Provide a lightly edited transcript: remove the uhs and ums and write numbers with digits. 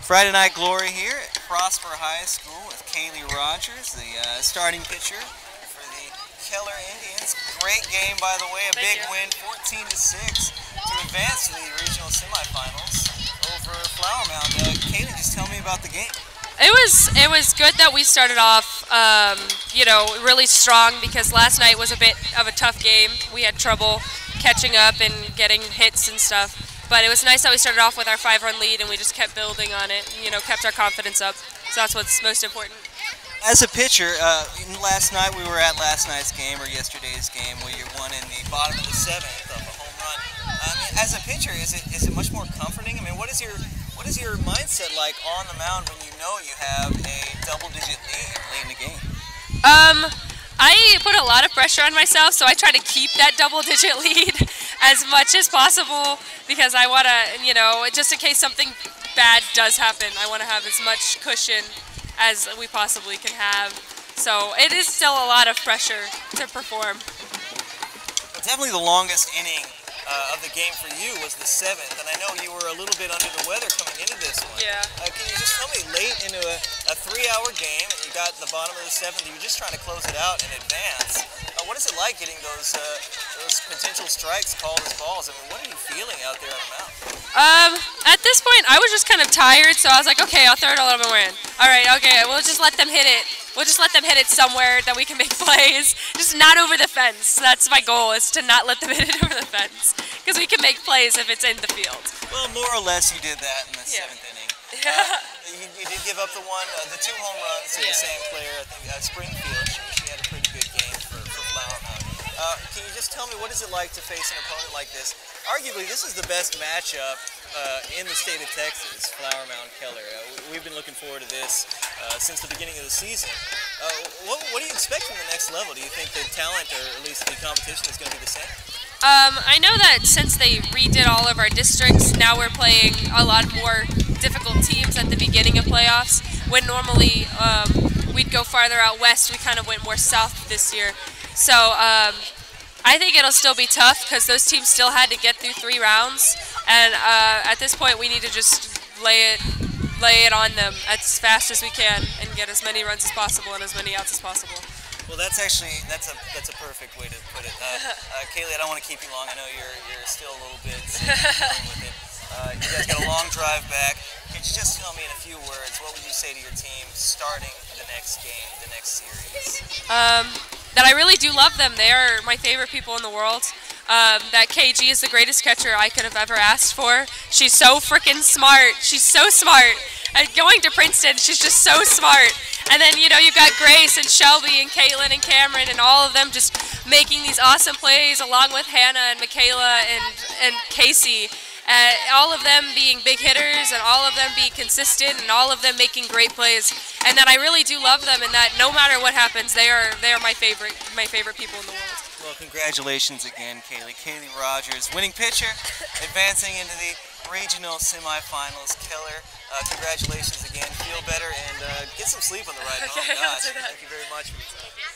Friday Night Glory here at Prosper High School with Kaylee Rogers, the starting pitcher for the Keller Indians. Great game, by the way, a big win, 14-6, to advance to the regional semifinals over Flower Mound. Kaylee, just tell me about the game. It was good that we started off, really strong, because last night was a bit of a tough game. We had trouble catching up and getting hits and stuff. But it was nice that we started off with our 5-run lead and we just kept building on it, kept our confidence up. So that's what's most important. As a pitcher, last night we were at last night's game, or yesterday's game, where you won in the bottom of the 7th of a home run. As a pitcher, is it much more comforting? I mean, what is your mindset like on the mound when you know you have a double-digit lead late in the game? I put a lot of pressure on myself, so I try to keep that double-digit lead as much as possible, because I want to, just in case something bad does happen, I want to have as much cushion as we possibly can have. So it is still a lot of pressure to perform. Definitely the longest inning of the game for you was the 7th, and I know you were a little bit under the weather coming into this one. Yeah. Can you just tell me, late into a 3-hour game, and you got the bottom of the 7th, you were just trying to close it out in advance. What is it like getting those potential strikes called as balls? I mean, what are you feeling out there on the mound? At this point, I was just kind of tired, so I was like, okay, I'll throw it a little bit more in. All right, okay, we'll just let them hit it. We'll just let them hit it somewhere that we can make plays. Just not over the fence. That's my goal, is to not let them hit it over the fence, because we can make plays if it's in the field. Well, more or less you did that in the 7th inning. You did give up the 2 home runs to the same player, I think, Springfield. She had a pretty good game for Flower Mound. Can you just tell me, what is it like to face an opponent like this? Arguably, this is the best matchup in the state of Texas, Flower Mound Keller. We've been looking forward to this since the beginning of the season. What do you expect from the next level? Do you think the talent, or at least the competition, is going to be the same? I know that since they redid all of our districts, now we're playing a lot more difficult teams at the beginning of playoffs. When normally we'd go farther out west, we kind of went more south this year. So I think it'll still be tough, because those teams still had to get through 3 rounds, and at this point we need to just lay it on them as fast as we can and get as many runs as possible and as many outs as possible. Well, that's a perfect way to put it. Kaylee, I don't want to keep you long. I know you're still a little bit dealing with it. You guys got a long drive back. Could you just tell me in a few words, what would you say to your team starting the next game, the next series? That I really do love them. They are my favorite people in the world. That KG is the greatest catcher I could have ever asked for. She's so freaking smart. She's so smart. Going to Princeton, she's just so smart. And then, you've got Grace and Shelby and Caitlin and Cameron and all of them just making these awesome plays, along with Hannah and Michaela and Casey. All of them being big hitters, and all of them being consistent, and all of them making great plays. And that I really do love them, and that no matter what happens, they are my favorite people in the world. Well, congratulations again, Kaylee. Kaylee Rogers, winning pitcher, advancing into the regional semifinals. Keller, congratulations again. Feel better, and get some sleep on the ride home. Okay, Gosh, I'll do that. Thank you very much for your time.